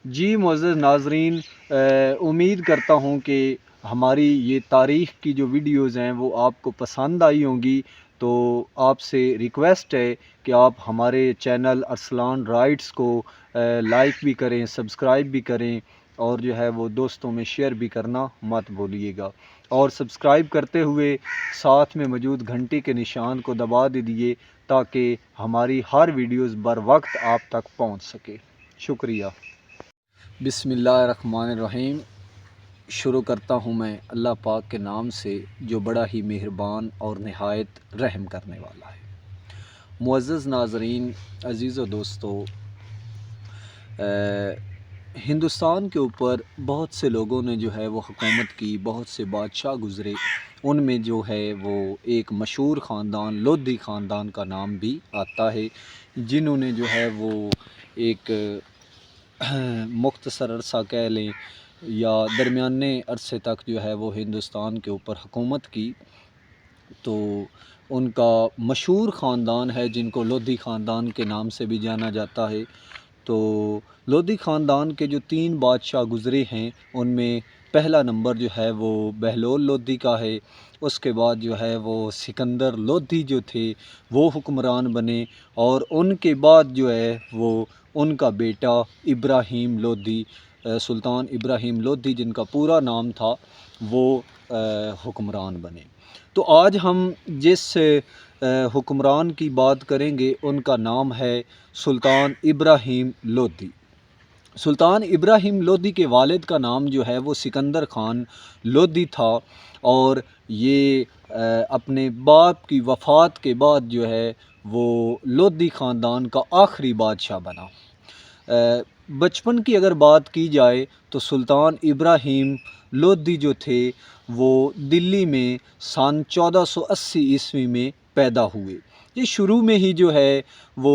جی معزز ناظرین، امید کرتا ہوں کہ ہماری یہ تاریخ کی جو ویڈیوز ہیں وہ آپ کو پسند آئی ہوں گی۔ تو آپ سے ریکویسٹ ہے کہ آپ ہمارے چینل ارسلان رائٹس کو لائک بھی کریں، سبسکرائب بھی کریں، اور جو ہے وہ دوستوں میں شیئر بھی کرنا مت بھولیے گا، اور سبسکرائب کرتے ہوئے ساتھ میں موجود گھنٹی کے نشان کو دبا دیجیے تاکہ ہماری ہر ویڈیوز بر وقت آپ تک پہنچ سکے۔ شکریہ۔ بسم اللہ الرحمن الرحیم۔ شروع کرتا ہوں میں اللہ پاک کے نام سے جو بڑا ہی مہربان اور نہایت رحم کرنے والا ہے۔ معزز ناظرین، عزیز و دوستو، ہندوستان کے اوپر بہت سے لوگوں نے جو ہے وہ حکومت کی، بہت سے بادشاہ گزرے، ان میں جو ہے وہ ایک مشہور خاندان لودھی خاندان کا نام بھی آتا ہے، جنہوں نے جو ہے وہ ایک مختصر عرصہ کہہ لیں یا درمیانے عرصے تک جو ہے وہ ہندوستان کے اوپر حکومت کی۔ تو ان کا مشہور خاندان ہے جن کو لودھی خاندان کے نام سے بھی جانا جاتا ہے۔ تو لودھی خاندان کے جو 3 بادشاہ گزرے ہیں ان میں پہلا نمبر جو ہے وہ بہلول لودھی کا ہے۔ اس کے بعد جو ہے وہ سکندر لودھی جو تھے وہ حکمران بنے، اور ان کے بعد جو ہے وہ ان کا بیٹا ابراہیم لودھی، سلطان ابراہیم لودھی جن کا پورا نام تھا، وہ حکمران بنے۔ تو آج ہم جس حکمران کی بات کریں گے ان کا نام ہے سلطان ابراہیم لودھی۔ سلطان ابراہیم لودھی کے والد کا نام جو ہے وہ سکندر خان لودھی تھا، اور یہ اپنے باپ کی وفات کے بعد جو ہے وہ لودھی خاندان کا آخری بادشاہ بنا۔ بچپن کی اگر بات کی جائے تو سلطان ابراہیم لودھی جو تھے وہ دلی میں سن 1480 میں پیدا ہوئے۔ یہ شروع میں ہی جو ہے وہ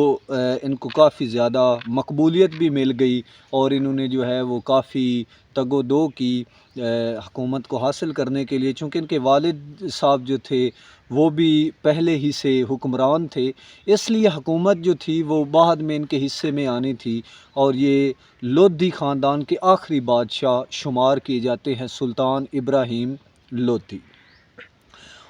ان کو کافی زیادہ مقبولیت بھی مل گئی، اور انہوں نے جو ہے وہ کافی تگ و دو کی حکومت کو حاصل کرنے کے لیے، چونکہ ان کے والد صاحب جو تھے وہ بھی پہلے ہی سے حکمران تھے، اس لیے حکومت جو تھی وہ بعد میں ان کے حصے میں آنی تھی، اور یہ لودھی خاندان کے آخری بادشاہ شمار کیے جاتے ہیں سلطان ابراہیم لودھی۔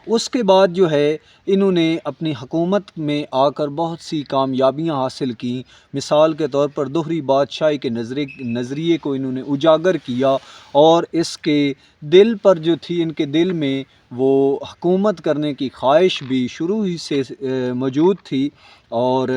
اس کے بعد جو ہے انہوں نے اپنی حکومت میں آ کر بہت سی کامیابیاں حاصل کیں۔ مثال کے طور پر دوہری بادشاہی کے نظریے کو انہوں نے اجاگر کیا، اور اس کے دل پر جو تھی ان کے دل میں وہ حکومت کرنے کی خواہش بھی شروع ہی سے موجود تھی۔ اور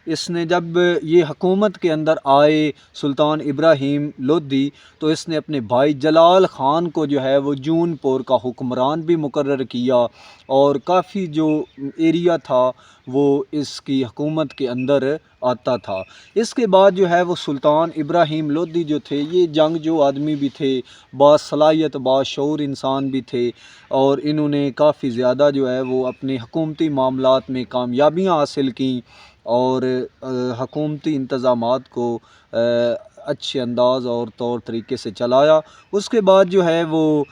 اس نے جب یہ حکومت کے اندر آئے سلطان ابراہیم لودھی، تو اس نے اپنے بھائی جلال خان کو جو ہے وہ جون پور کا حکمران بھی مقرر کیا، اور کافی جو ایریا تھا وہ اس کی حکومت کے اندر آتا تھا۔ اس کے بعد جو ہے وہ سلطان ابراہیم لودھی جو تھے یہ جنگجو آدمی بھی تھے، باصلاحیت باشعور انسان بھی تھے، اور انہوں نے کافی زیادہ جو ہے وہ اپنے حکومتی معاملات میں کامیابیاں حاصل کیں، اور حکومتی انتظامات کو اچھے انداز اور طور طریقے سے چلایا۔ اس کے بعد جو ہے وہ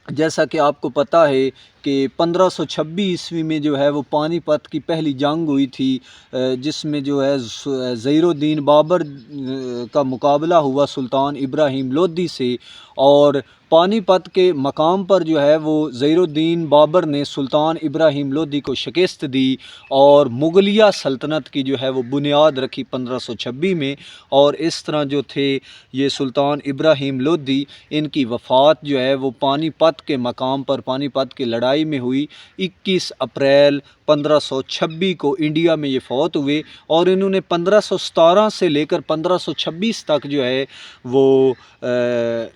جیسا کہ آپ کو پتہ ہے کہ 1526 میں جو ہے وہ پانی پت کی پہلی جنگ ہوئی تھی، جس میں جو ہے ظہیر الدین بابر کا مقابلہ ہوا سلطان ابراہیم لودھی سے، اور پانی پت کے مقام پر جو ہے وہ ظہیر الدین بابر نے سلطان ابراہیم لودھی کو شکست دی، اور مغلیہ سلطنت کی جو ہے وہ بنیاد رکھی 1526 میں۔ اور اس طرح جو تھے یہ سلطان ابراہیم لودھی، ان کی وفات جو ہے وہ پانی پت کے مقام پر پانی پت کی لڑائی میں ہوئی 21 اپریل 1526 کو انڈیا میں یہ فوت ہوئے، اور انہوں نے 1517 سے لے کر 1526 تک جو ہے وہ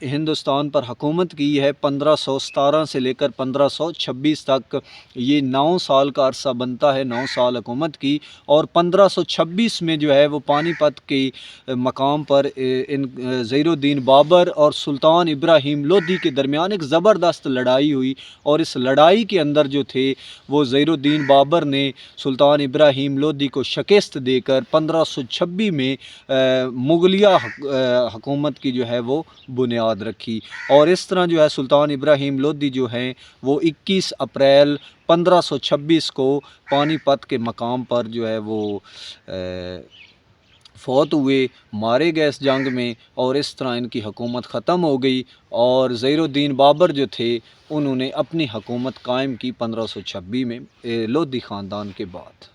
ہندوستان پر حکومت کی ہے۔ 1517 سے لے کر 1526 تک یہ 9 سال کا عرصہ بنتا ہے، 9 سال حکومت کی، اور 1526 میں جو ہے وہ پانی پت کی مقام پر ظہیر الدین بابر اور سلطان ابراہیم لودھی کے درمیان ایک زبردست لڑائی ہوئی، اور اس لڑائی کے اندر جو تھے وہ ظہیر الدین بابر نے سلطان ابراہیم لودھی کو شکست دے کر 1526 میں مغلیہ حکومت کی جو ہے وہ بنیاد رکھی، اور اس طرح جو ہے سلطان ابراہیم لودھی جو ہیں وہ 21 اپریل 1526 کو پانی پت کے مقام پر جو ہے وہ فوت ہوئے، مارے گئے اس جنگ میں، اور اس طرح ان کی حکومت ختم ہو گئی، اور زہیر الدین بابر جو تھے انہوں نے اپنی حکومت قائم کی 1526 میں لودھی خاندان کے بعد۔